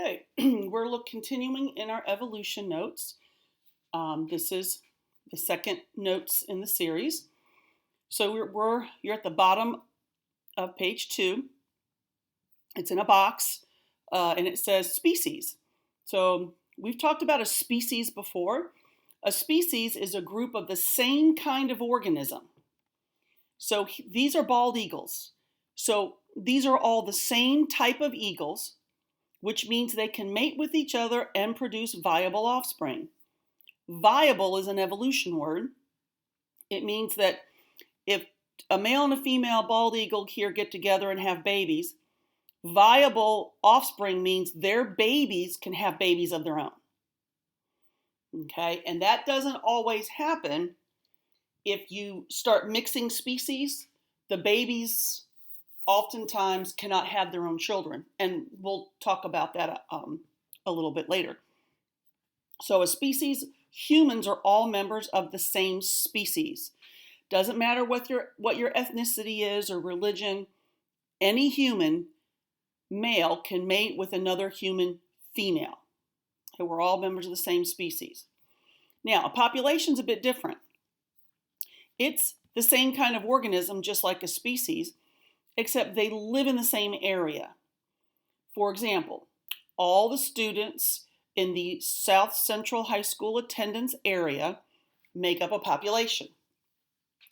Okay, continuing in our evolution notes. This is the second notes in the series. So you're at the bottom of page 2. It's in a box, and it says species. So we've talked about a species before. A species is a group of the same kind of organism. So these are bald eagles. So these are all the same type of eagles, which means they can mate with each other and produce viable offspring. Viable is an evolution word. It means that if a male and a female bald eagle here get together and have babies, viable offspring means their babies can have babies of their own. Okay, and that doesn't always happen. If you start mixing species, the babies oftentimes cannot have their own children, and we'll talk about that a little bit later. So a species, humans are all members of the same species. Doesn't matter what your ethnicity is or religion, any human male can mate with another human female. Okay, we're all members of the same species. Now, a population's a bit different. It's the same kind of organism, just like a species, except they live in the same area. For example, all the students in the South Central High School attendance area make up a population.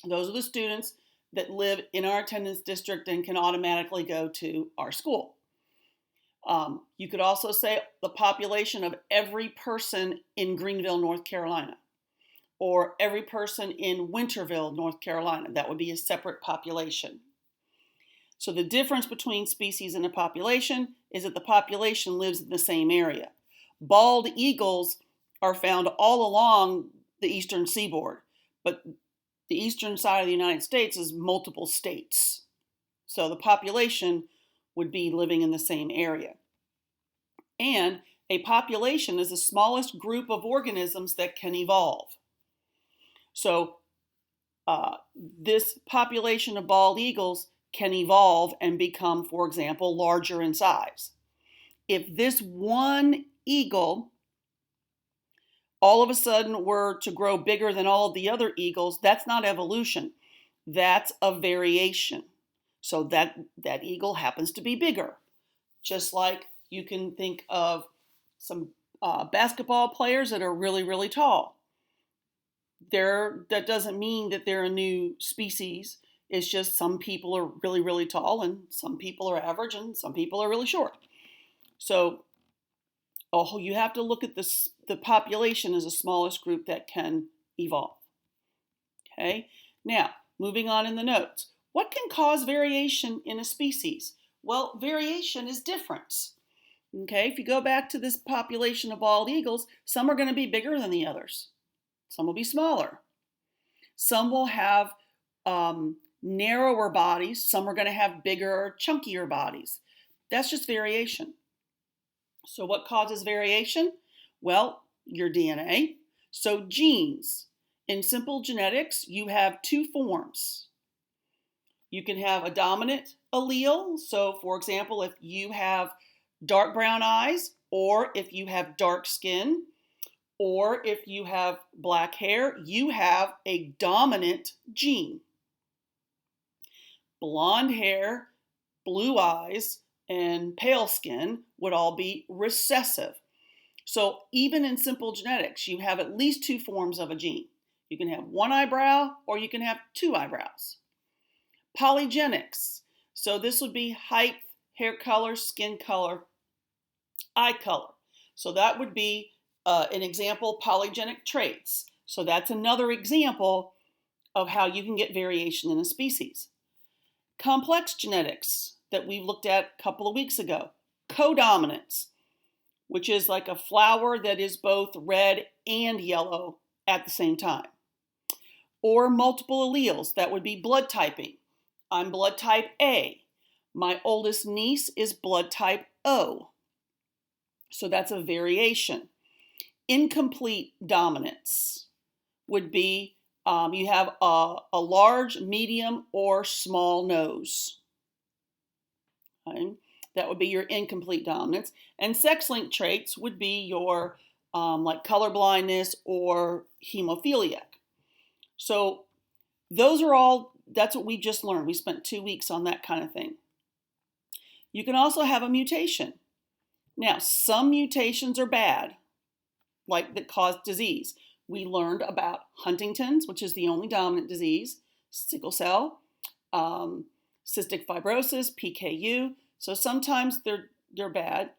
Those are the students that live in our attendance district and can automatically go to our school. You could also say the population of every person in Greenville, North Carolina, or every person in Winterville, North Carolina. That would be a separate population. So the difference between species and a population is that the population lives in the same area. Bald eagles are found all along the eastern seaboard, but the eastern side of the United States is multiple states. So the population would be living in the same area. And a population is the smallest group of organisms that can evolve. So this population of bald eagles can evolve and become, for example, larger in size. If this one eagle all of a sudden were to grow bigger than all of the other eagles, that's not evolution. That's a variation. So that eagle happens to be bigger. Just like you can think of some basketball players that are really, really tall. That doesn't mean that they're a new species. It's just some people are really, really tall and some people are average and some people are really short. So you have to look at the population as the smallest group that can evolve. Okay, now moving on in the notes. What can cause variation in a species? Well, variation is difference. Okay, if you go back to this population of bald eagles, some are going to be bigger than the others. Some will be smaller. Some will have narrower bodies. Some are going to have bigger, chunkier bodies. That's just variation. So what causes variation? Well, your DNA. So genes. In simple genetics, you have two forms. You can have a dominant allele. So for example, if you have dark brown eyes, or if you have dark skin, or if you have black hair, you have a dominant gene. Blonde hair, blue eyes, and pale skin would all be recessive. So even in simple genetics, you have at least two forms of a gene. You can have one eyebrow or you can have two eyebrows. Polygenics. So this would be height, hair color, skin color, eye color. So that would be an example, polygenic traits. So that's another example of how you can get variation in a species. Complex genetics that we looked at a couple of weeks ago. Codominance, which is like a flower that is both red and yellow at the same time. Or multiple alleles, that would be blood typing. I'm blood type A. My oldest niece is blood type O. So that's a variation. Incomplete dominance would be you have a large, medium, or small nose. Okay? That would be your incomplete dominance. And sex-linked traits would be your like color blindness or hemophiliac. So those are all, that's what we just learned. We spent 2 weeks on that kind of thing. You can also have a mutation. Now, some mutations are bad, like that cause disease. We learned about Huntington's, which is the only dominant disease, sickle cell, cystic fibrosis, PKU. So sometimes they're bad.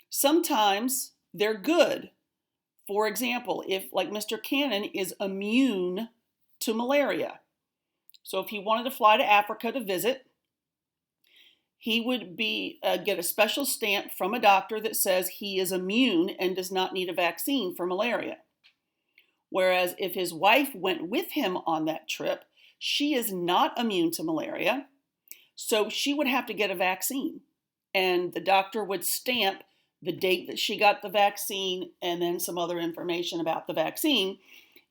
Sometimes they're good. For example, if like Mr. Cannon is immune to malaria. So if he wanted to fly to Africa to visit, he would get a special stamp from a doctor that says he is immune and does not need a vaccine for malaria. Whereas if his wife went with him on that trip, she is not immune to malaria, so she would have to get a vaccine. And the doctor would stamp the date that she got the vaccine and then some other information about the vaccine.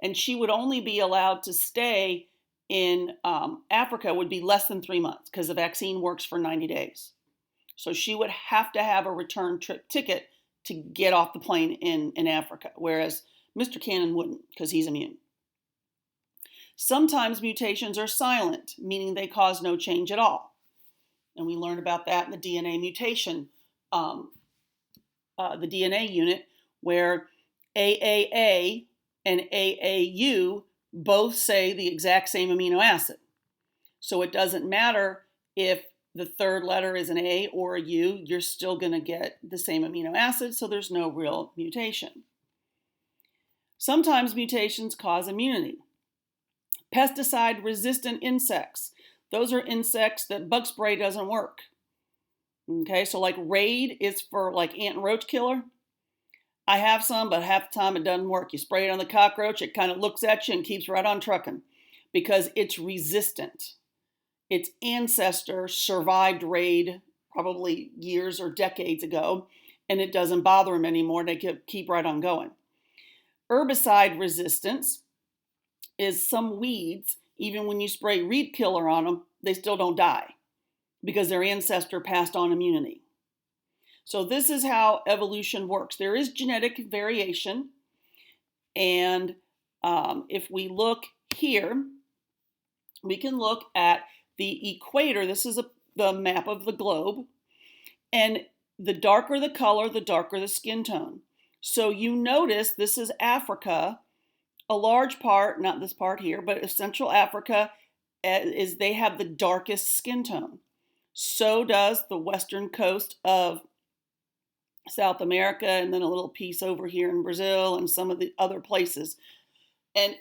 And she would only be allowed to stay in Africa would be less than 3 months because the vaccine works for 90 days. So she would have to have a return trip ticket to get off the plane in Africa, whereas Mr. Cannon wouldn't because he's immune. Sometimes mutations are silent, meaning they cause no change at all. And we learned about that in the DNA mutation, the DNA unit, where AAA and AAU both say the exact same amino acid. So it doesn't matter if the third letter is an A or a U, you're still going to get the same amino acid, so there's no real mutation. Sometimes mutations cause immunity. Pesticide-resistant insects. Those are insects that bug spray doesn't work. Okay, so like Raid is for like ant and roach killer. I have some, but half the time it doesn't work. You spray it on the cockroach, it kind of looks at you and keeps right on trucking because it's resistant. Its ancestor survived Raid probably years or decades ago, and it doesn't bother them anymore. They keep right on going. Herbicide resistance is some weeds, even when you spray weed killer on them, they still don't die because their ancestor passed on immunity. So this is how evolution works. There is genetic variation. And if we look here, we can look at the equator. This is the map of the globe. And the darker the color, the darker the skin tone. So you notice this is Africa. A large part, not this part here, but Central Africa, they have the darkest skin tone. So does the western coast of South America, and then a little piece over here in Brazil and some of the other places. And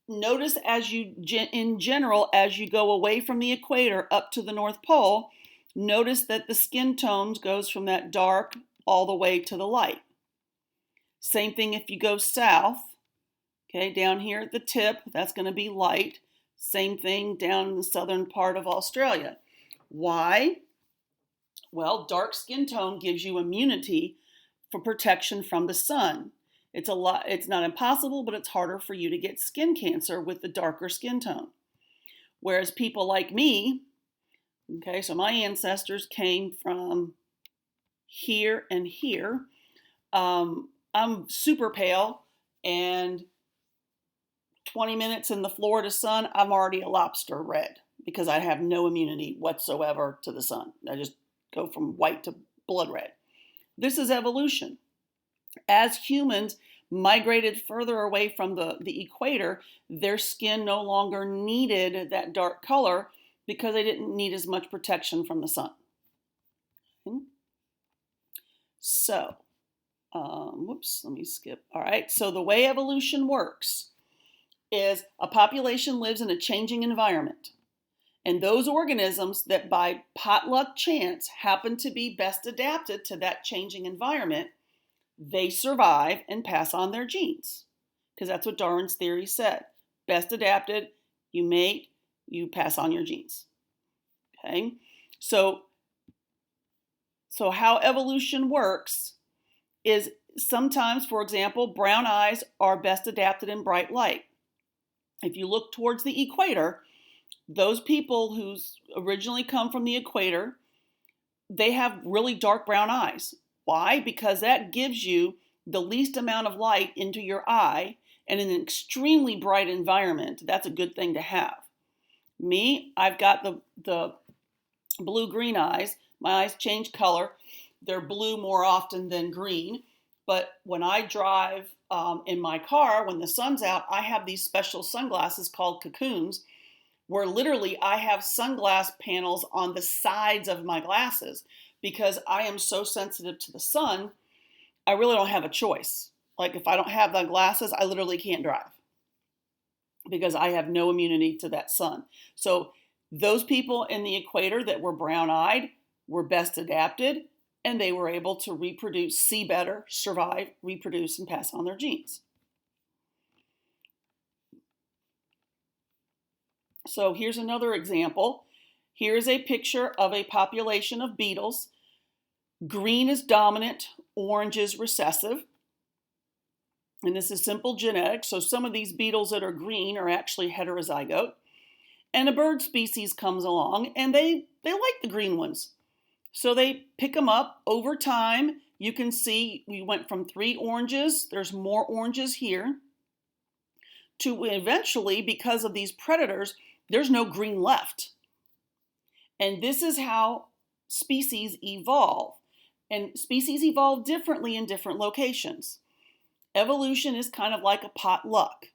notice in general, as you go away from the equator up to the North Pole, notice that the skin tones goes from that dark all the way to the light. Same thing if you go south, okay, down here at the tip, that's going to be light. Same thing down in the southern part of Australia. Why? Well, dark skin tone gives you immunity for protection from the sun. It's not impossible, but it's harder for you to get skin cancer with the darker skin tone. Whereas people like me, okay, so my ancestors came from here and here. I'm super pale, and 20 minutes in the Florida sun, I'm already a lobster red because I have no immunity whatsoever to the sun. I just go from white to blood red. This is evolution. As humans migrated further away from the equator, their skin no longer needed that dark color because they didn't need as much protection from the sun. So, let me skip. All right, so the way evolution works is a population lives in a changing environment. And those organisms that by potluck chance happen to be best adapted to that changing environment, they survive and pass on their genes. Because that's what Darwin's theory said. Best adapted, you mate, you pass on your genes. Okay? So how evolution works is sometimes, for example, brown eyes are best adapted in bright light. If you look towards the equator, those people who originally come from the equator they have really dark brown eyes. Why? Because that gives you the least amount of light into your eye, and in an extremely bright environment, that's a good thing to have. Me, I've got the blue-green eyes. My eyes change color. They're blue more often than green. But when I drive in my car, when the sun's out, I have these special sunglasses called cocoons, where literally I have sunglass panels on the sides of my glasses because I am so sensitive to the sun. I really don't have a choice. Like if I don't have the glasses, I literally can't drive because I have no immunity to that sun. So those people in the equator that were brown-eyed were best adapted, and they were able to reproduce, see better, survive, reproduce, and pass on their genes. So here's another example. Here's a picture of a population of beetles. Green is dominant, orange is recessive. And this is simple genetics. So some of these beetles that are green are actually heterozygote. And a bird species comes along and they like the green ones. So they pick them up over time. You can see we went from 3 oranges, there's more oranges here, to eventually, because of these predators, there's no green left. And this is how species evolve. And species evolve differently in different locations. Evolution is kind of like a potluck.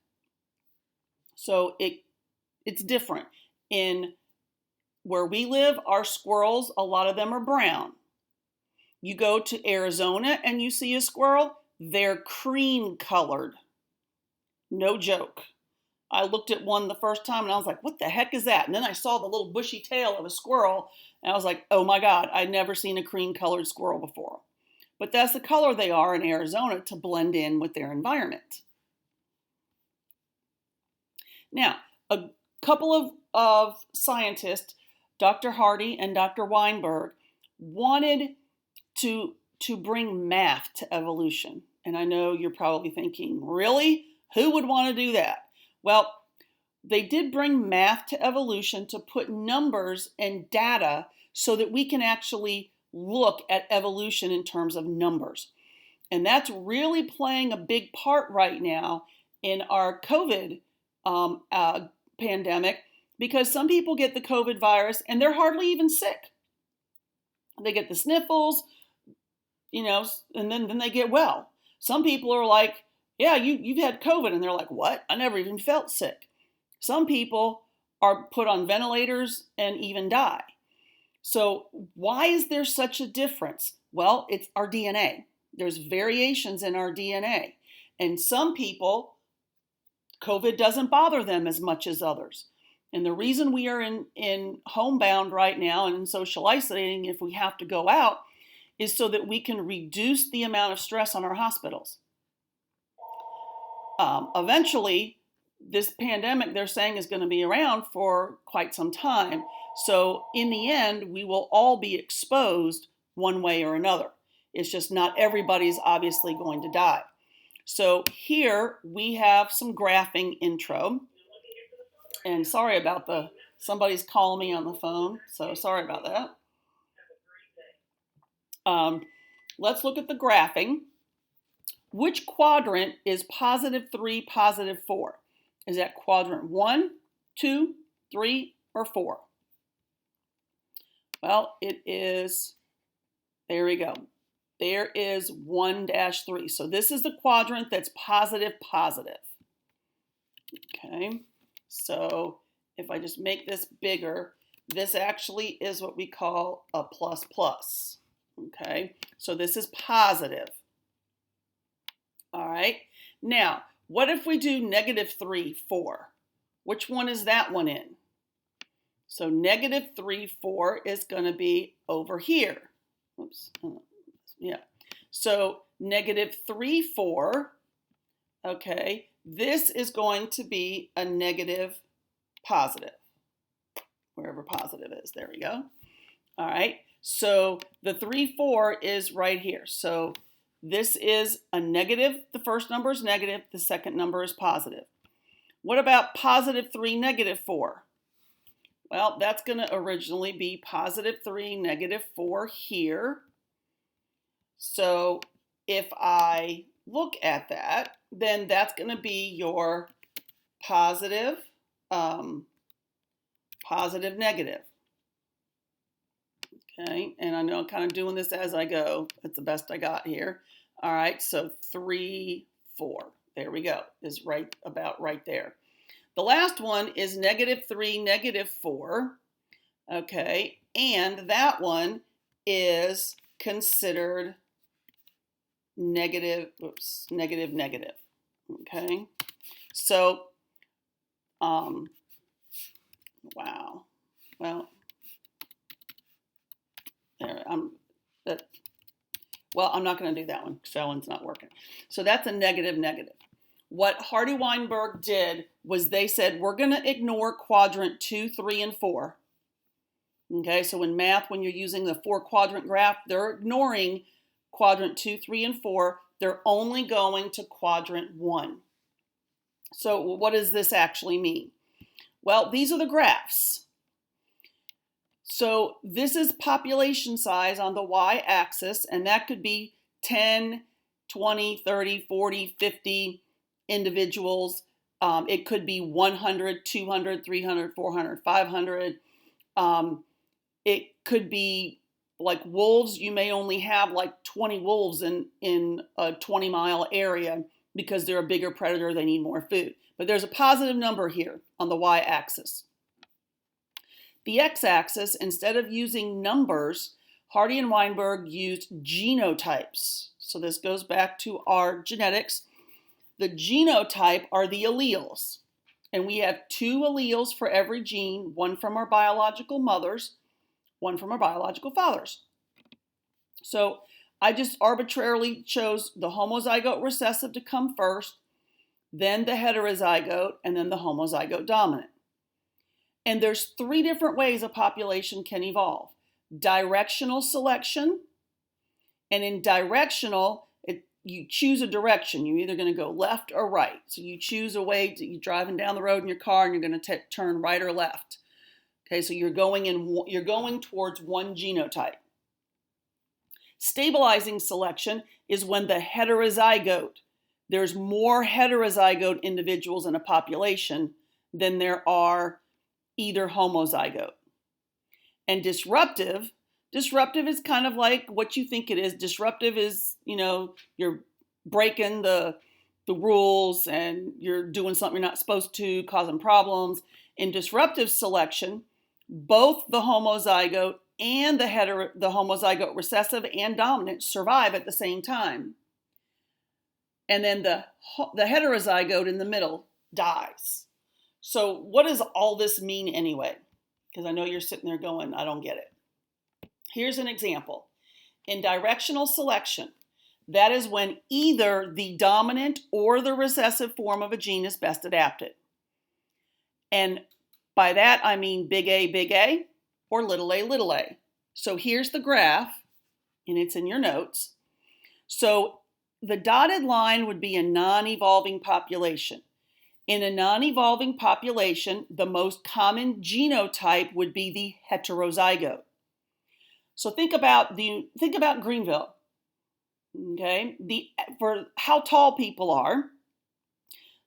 So it's different. In where we live, our squirrels, a lot of them are brown. You go to Arizona and you see a squirrel, they're cream colored. No joke. I looked at one the first time and I was like, what the heck is that? And then I saw the little bushy tail of a squirrel and I was like, oh my God, I'd never seen a cream colored squirrel before. But that's the color they are in Arizona to blend in with their environment. Now, a couple of scientists, Dr. Hardy and Dr. Weinberg, wanted to bring math to evolution. And I know you're probably thinking, really? Who would want to do that? Well, they did bring math to evolution to put numbers and data so that we can actually look at evolution in terms of numbers. And that's really playing a big part right now in our COVID pandemic, because some people get the COVID virus and they're hardly even sick. They get the sniffles, and then they get well. Some people are like, yeah, you've had COVID. And they're like, what? I never even felt sick. Some people are put on ventilators and even die. So why is there such a difference? Well, it's our DNA. There's variations in our DNA. And some people, COVID doesn't bother them as much as others. And the reason we are in homebound right now and in social isolating if we have to go out is so that we can reduce the amount of stress on our hospitals. Eventually, this pandemic, they're saying, is going to be around for quite some time. So in the end, we will all be exposed one way or another. It's just not everybody's obviously going to die. So here we have some graphing intro. And sorry about somebody's calling me on the phone. So sorry about that. Let's look at the graphing. Which quadrant is +3, +4? Is that quadrant 1, 2, 3, or 4? Well, it is, there we go. There is 1-3. So this is the quadrant that's positive. Okay, so if I just make this bigger, this actually is what we call a plus. Okay, so this is positive. All right, now, what if we do -3, 4? Which one is that one in? So -3, 4 is going to be over here. Oops. Yeah. So -3, 4. Okay. This is going to be a negative positive. Wherever positive is. There we go. All right. So the 3, 4 is right here. So this is a negative. The first number is negative. The second number is positive. What about +3, -4? Well, that's going to originally be +3, -4 here. So if I look at that, then that's going to be your positive, positive, negative. Okay, and I know I'm kind of doing this as I go. That's the best I got here. All right, so 3, 4. There we go, is right about right there. The last one is -3, -4. Okay, and that one is considered negative, oops, negative, negative. Okay, so, wow. Well, there, I'm not going to do that one because that one's not working. So that's a negative, negative. What Hardy-Weinberg did was they said, we're going to ignore quadrant 2, 3, and 4. Okay, so in math, when you're using the 4-quadrant graph, they're ignoring quadrant 2, 3, and 4. They're only going to quadrant 1. So what does this actually mean? Well, these are the graphs. So this is population size on the y-axis, and that could be 10, 20, 30, 40, 50 individuals. It could be 100, 200, 300, 400, 500. It could be like wolves. You may only have like 20 wolves in a 20-mile area because they're a bigger predator, they need more food. But there's a positive number here on the y-axis. The x-axis, instead of using numbers, Hardy and Weinberg used genotypes. So this goes back to our genetics. The genotype are the alleles. And we have 2 alleles for every gene, one from our biological mothers, one from our biological fathers. So I just arbitrarily chose the homozygote recessive to come first, then the heterozygote, and then the homozygote dominant. And there's 3 different ways a population can evolve. Directional selection, and in directional, you choose a direction. You're either going to go left or right. So you choose a way, you're driving down the road in your car and you're going to turn right or left. Okay, so you're going towards one genotype. Stabilizing selection is when the heterozygote, there's more heterozygote individuals in a population than there are either homozygote. And disruptive is kind of like what you think it is. Disruptive is, you're breaking the rules and you're doing something you're not supposed to, causing problems. In disruptive selection, both the homozygote and the homozygote recessive and dominant survive at the same time. And then the heterozygote in the middle dies. So what does all this mean anyway? Because I know you're sitting there going, I don't get it. Here's an example. In directional selection, that is when either the dominant or the recessive form of a gene is best adapted. And by that, I mean big A, or little a. So here's the graph, and it's in your notes. So the dotted line would be a non-evolving population. In a non-evolving population, the most common genotype would be the heterozygote. So think about Greenville. Okay, for how tall people are.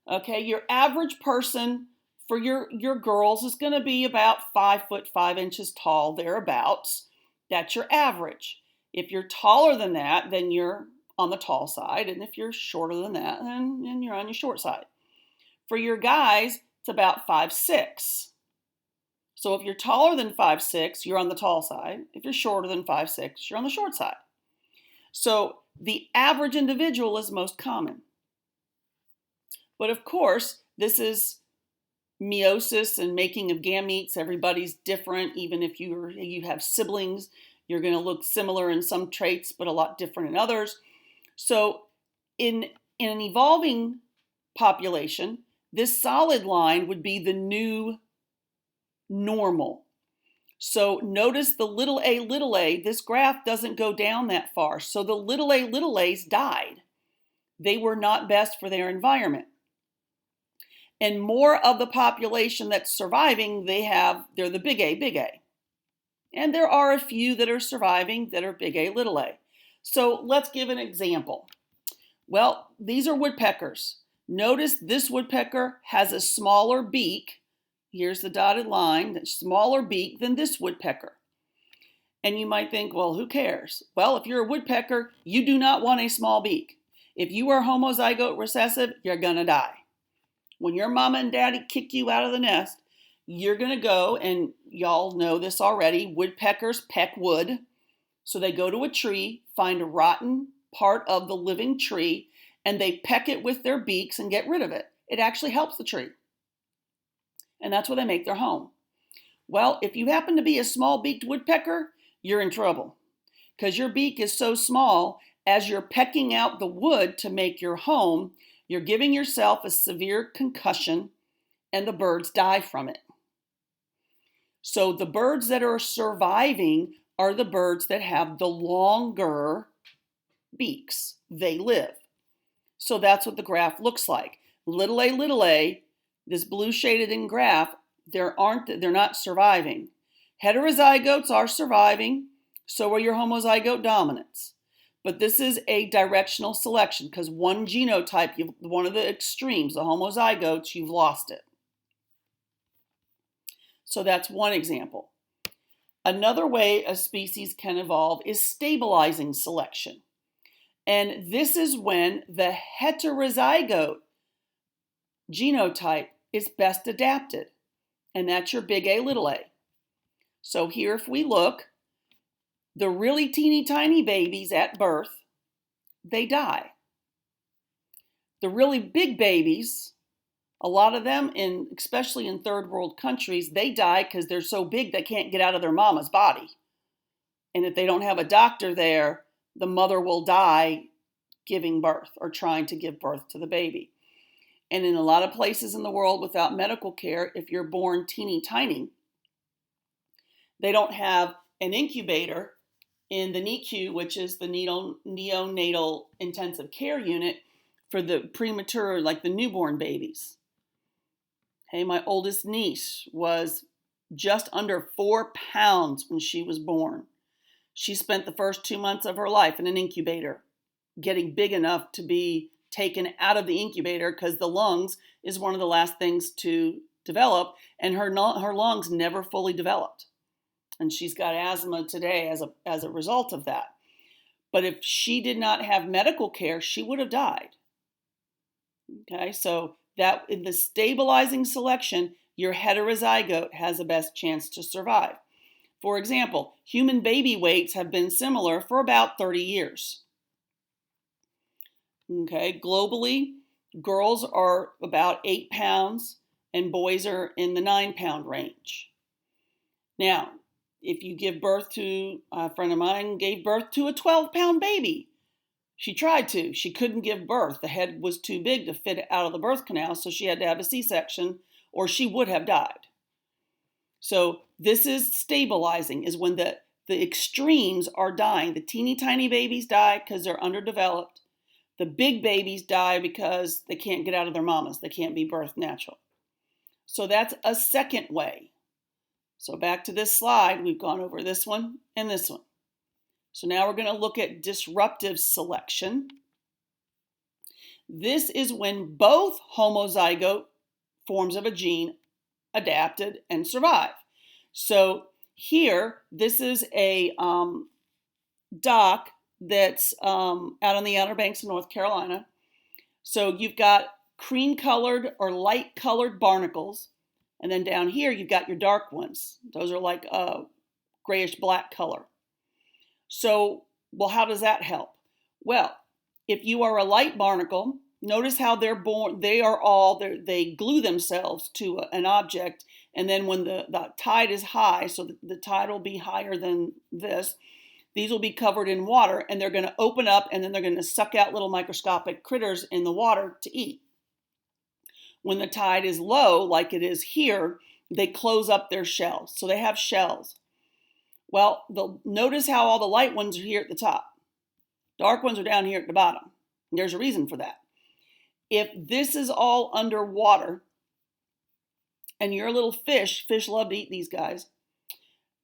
Okay, your average person for your girls is going to be about 5 foot 5 inches tall, thereabouts. That's your average. If you're taller than that, then you're on the tall side, and if you're shorter than that, then you're on your short side. For your guys, it's about 5'6". So if you're taller than 5'6", you're on the tall side. If you're shorter than 5'6", you're on the short side. So the average individual is most common. But of course, this is meiosis and making of gametes. Everybody's different. Even if you have siblings, you're going to look similar in some traits, but a lot different in others. So in an evolving population, this solid line would be the new normal. So notice the little a, this graph doesn't go down that far. So the little a's died. They were not best for their environment. And more of the population that's surviving, they're the big A, big A. And there are a few that are surviving that are big A, little a. So let's give an example. Well, these are woodpeckers. Notice this woodpecker has a smaller beak. Here's the dotted line, a smaller beak than this woodpecker. And you might think, well, who cares? Well, if you're a woodpecker, you do not want a small beak. If you are homozygote recessive, you're gonna die. When your mama and daddy kick you out of the nest, you're gonna go, and y'all know this already, woodpeckers peck wood. So they go to a tree, find a rotten part of the living tree, and they peck it with their beaks and get rid of it. It actually helps the tree. And that's where they make their home. Well, if you happen to be a small-beaked woodpecker, you're in trouble because your beak is so small. As you're pecking out the wood to make your home, you're giving yourself a severe concussion and the birds die from it. So the birds that are surviving are the birds that have the longer beaks. They live. So that's what the graph looks like. Little a, this blue shaded in graph, they're not surviving. Heterozygotes are surviving, so are your homozygote dominants. But this is a directional selection because one genotype, one of the extremes, the homozygotes, you've lost it. So that's one example. Another way a species can evolve is stabilizing selection. And this is when the heterozygote genotype is best adapted. And that's your big A, little a. So here, if we look, the really teeny tiny babies at birth, they die. The really big babies, a lot of them, especially in third world countries, they die because they're so big they can't get out of their mama's body. And if they don't have a doctor there, the mother will die giving birth or trying to give birth to the baby. And in a lot of places in the world without medical care, if you're born teeny tiny, they don't have an incubator in the NICU, which is the neonatal intensive care unit for the premature, like the newborn babies. Hey, my oldest niece was just under 4 pounds when she was born. She spent the first 2 months of her life in an incubator, getting big enough to be taken out of the incubator because the lungs is one of the last things to develop, and her lungs never fully developed. And she's got asthma today as a result of that. But if she did not have medical care, she would have died. Okay, so that in the stabilizing selection, your heterozygote has the best chance to survive. For example, human baby weights have been similar for about 30 years. Okay, globally, girls are about 8 pounds and boys are in the 9-pound range. Now, if you give birth to, a friend of mine gave birth to a 12-pound baby. She tried to. She couldn't give birth. The head was too big to fit out of the birth canal, so she had to have a C-section or she would have died. So this is stabilizing, is when the extremes are dying. The teeny tiny babies die because they're underdeveloped. The big babies die because they can't get out of their mamas. They can't be birthed natural. So that's a second way. So back to this slide, we've gone over this one and this one. So now we're going to look at disruptive selection. This is when both homozygote forms of a gene adapted and survive. So here, this is a dock that's out on the Outer Banks of North Carolina. So you've got cream-colored or light-colored barnacles. And then down here, you've got your dark ones. Those are like grayish black color. So, well, how does that help? Well, if you are a light barnacle, notice how they're born. They glue themselves to an object. And then when the tide is high, so the tide will be higher than this, these will be covered in water and they're going to open up and then they're going to suck out little microscopic critters in the water to eat. When the tide is low, like it is here, they close up their shells. So they have shells. Well, notice how all the light ones are here at the top. Dark ones are down here at the bottom. There's a reason for that. If this is all underwater and you're a little fish love to eat these guys,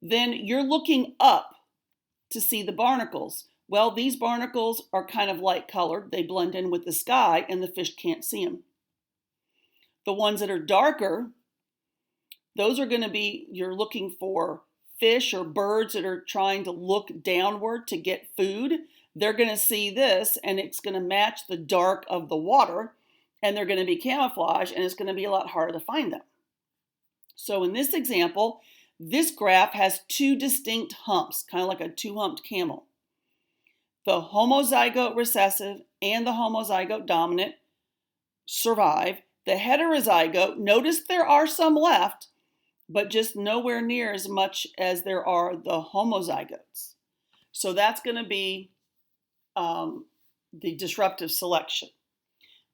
then you're looking up to see the barnacles. Well, these barnacles are kind of light colored. They blend in with the sky and the fish can't see them. The ones that are darker, those are going to be, you're looking for fish or birds that are trying to look downward to get food. They're going to see this and it's going to match the dark of the water and they're going to be camouflaged and it's going to be a lot harder to find them. So in this example, this graph has two distinct humps, kind of like a two-humped camel. The homozygote recessive and the homozygote dominant survive. The heterozygote, notice there are some left, but just nowhere near as much as there are the homozygotes. So that's going to be the disruptive selection.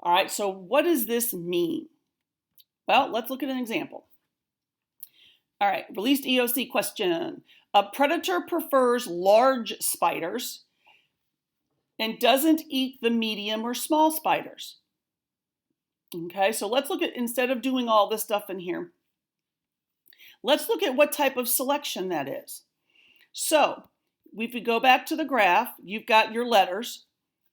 All right, so what does this mean? Well, let's look at an example. All right, released EOC question. A predator prefers large spiders and doesn't eat the medium or small spiders. Okay, so let's look at, instead of doing all this stuff in here, let's look at what type of selection that is. So if we go back to the graph, you've got your letters,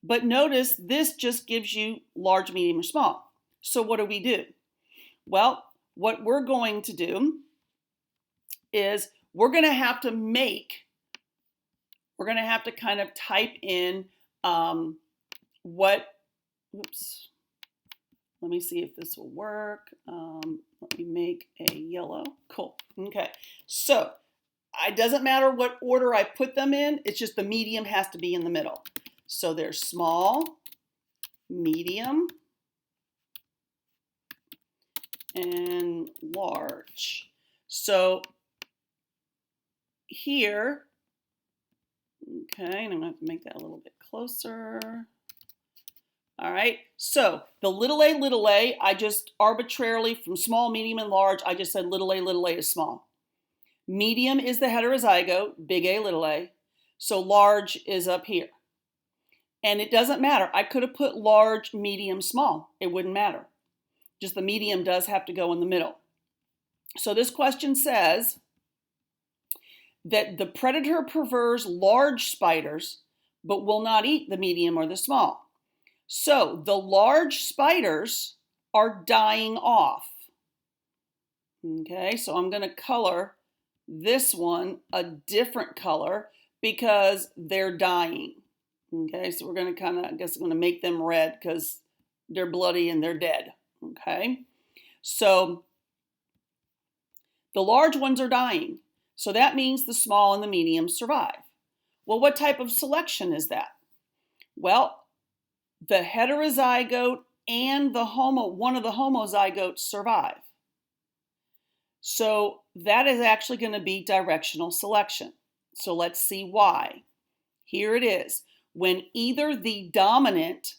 but notice this just gives you large, medium, or small. So what do? Well, what we're going to do is we're going to have to kind of type in oops, let me see if this will work. Let me make a yellow. Cool. Okay. So it doesn't matter what order I put them in. It's just the medium has to be in the middle. So there's small, medium, and large. So here, okay, and I'm going to have to make that a little bit closer. All right, so the little a, I just arbitrarily, from small, medium, and large, I just said little a is small. Medium is the heterozygote, big A, little a. So large is up here. And it doesn't matter. I could have put large, medium, small. It wouldn't matter. Just the medium does have to go in the middle. So this question says that the predator prefers large spiders, but will not eat the medium or the small. So the large spiders are dying off. Okay, so I'm going to color this one a different color because they're dying. Okay, so we're going to kind of, I guess I'm going to make them red because they're bloody and they're dead. Okay, so the large ones are dying. So that means the small and the medium survive. Well, what type of selection is that? Well, the heterozygote and one of the homozygotes survive. So that is actually going to be directional selection. So let's see why. Here it is. When either the dominant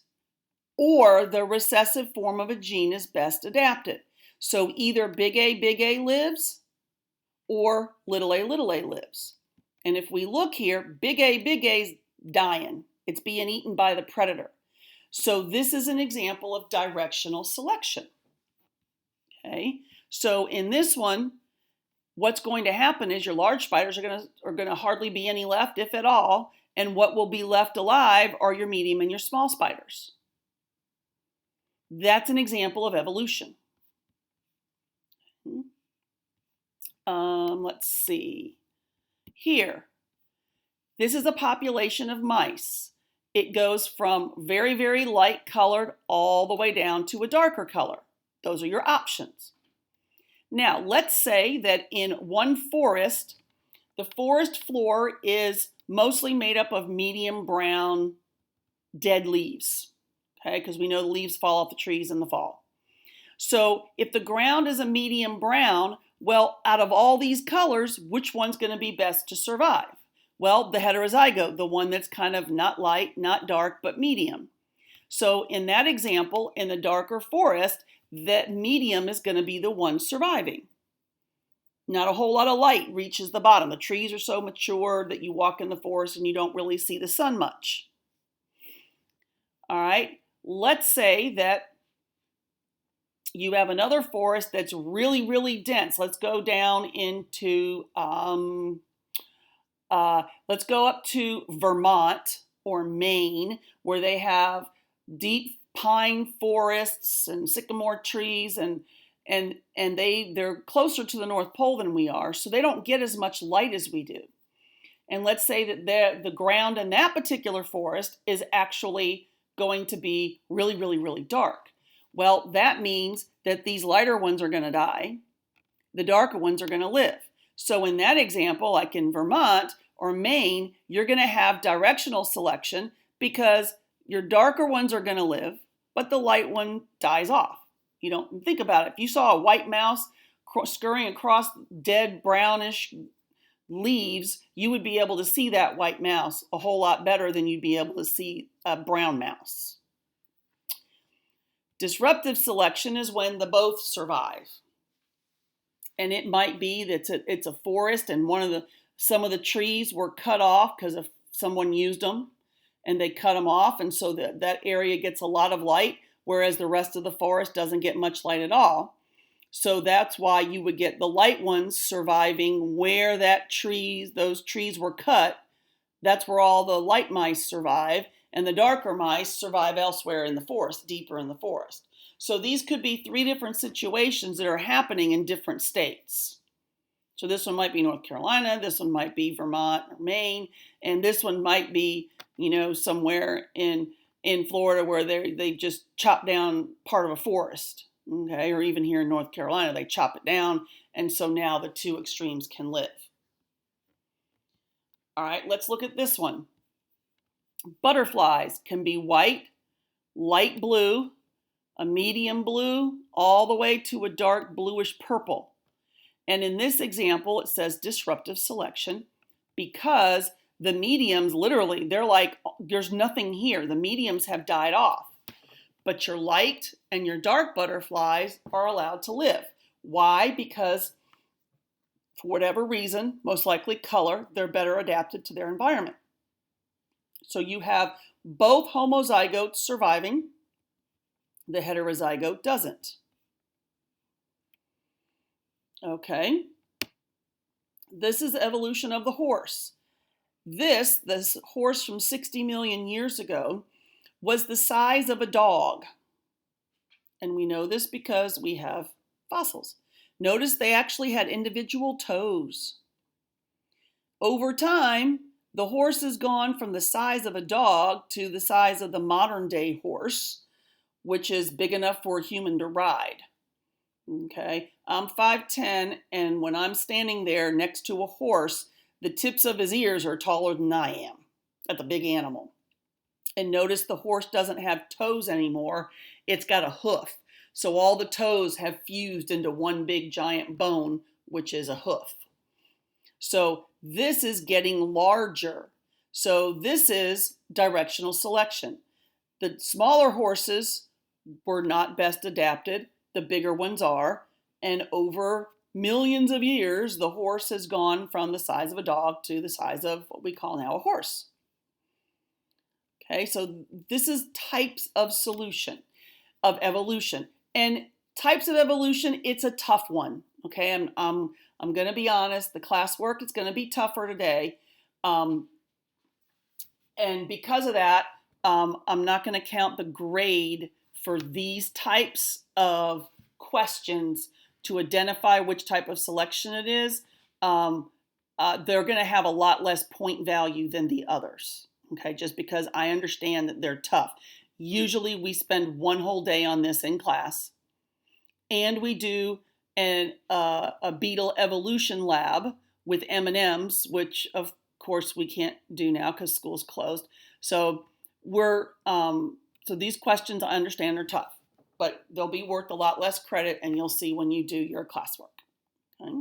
or the recessive form of a gene is best adapted. So either big A lives or little a lives. And if we look here, big A's dying. It's being eaten by the predator. So this is an example of directional selection. Okay, so in this one, what's going to happen is your large spiders are going to hardly be any left, if at all, and what will be left alive are your medium and your small spiders. That's an example of evolution. Let's see. Here, this is a population of mice. It goes from very, very light colored all the way down to a darker color. Those are your options. Now, let's say that in one forest, the forest floor is mostly made up of medium brown dead leaves, okay, because we know the leaves fall off the trees in the fall. So if the ground is a medium brown, well, out of all these colors, which one's going to be best to survive? Well, the heterozygote, the one that's kind of not light, not dark, but medium. So in that example, in the darker forest, that medium is going to be the one surviving. Not a whole lot of light reaches the bottom. The trees are so mature that you walk in the forest and you don't really see the sun much. All right, let's say that you have another forest that's really, really dense. Let's go down into, let's go up to Vermont or Maine, where they have deep pine forests and sycamore trees, and they're closer to the North Pole than we are, so they don't get as much light as we do. And let's say that the ground in that particular forest is actually going to be really, really, really dark. Well, that means that these lighter ones are going to die. The darker ones are going to live. So in that example, like in Vermont or Maine, you're going to have directional selection because your darker ones are going to live, but the light one dies off. You don't think about it. If you saw a white mouse scurrying across dead brownish leaves, you would be able to see that white mouse a whole lot better than you'd be able to see a brown mouse. Disruptive selection is when the both survive. And it might be that it's a forest and some of the trees were cut off because if someone used them and they cut them off, and so that area gets a lot of light, whereas the rest of the forest doesn't get much light at all. So that's why you would get the light ones surviving where those trees were cut. That's where all the light mice survive, and the darker mice survive elsewhere in the forest, deeper in the forest. So these could be 3 different situations that are happening in different states. So this one might be North Carolina, this one might be Vermont or Maine, and this one might be, somewhere in Florida where they just chop down part of a forest. Okay, or even here in North Carolina, they chop it down, and so now the 2 extremes can live. All right, let's look at this one. Butterflies can be white, light blue, a medium blue, all the way to a dark bluish purple. And in this example, it says disruptive selection because the mediums, literally, they're like, there's nothing here. The mediums have died off. But your light and your dark butterflies are allowed to live. Why? Because for whatever reason, most likely color, they're better adapted to their environment. So you have both homozygotes surviving. The heterozygote doesn't. Okay. This is the evolution of the horse. This horse from 60 million years ago was the size of a dog. And we know this because we have fossils. Notice they actually had individual toes. Over time, the horse has gone from the size of a dog to the size of the modern day horse, which is big enough for a human to ride. Okay, I'm 5'10", and when I'm standing there next to a horse, the tips of his ears are taller than I am. That's a big animal. And notice the horse doesn't have toes anymore. It's got a hoof. So all the toes have fused into one big giant bone, which is a hoof. So this is getting larger. So this is directional selection. The smaller horses were not best adapted. The bigger ones are. And over millions of years, the horse has gone from the size of a dog to the size of what we call now a horse. Okay, so this is types of evolution. And types of evolution, it's a tough one. Okay, I'm going to be honest. The classwork is going to be tougher today. And because of that, I'm not going to count the grade for these types of questions to identify which type of selection it is. They're going to have a lot less point value than the others. Okay, just because I understand that they're tough. Usually we spend 1 whole day on this in class, and we do a beetle evolution lab with M&Ms, which of course we can't do now because school's closed. So so these questions I understand are tough, but they'll be worth a lot less credit, and you'll see when you do your classwork. Okay?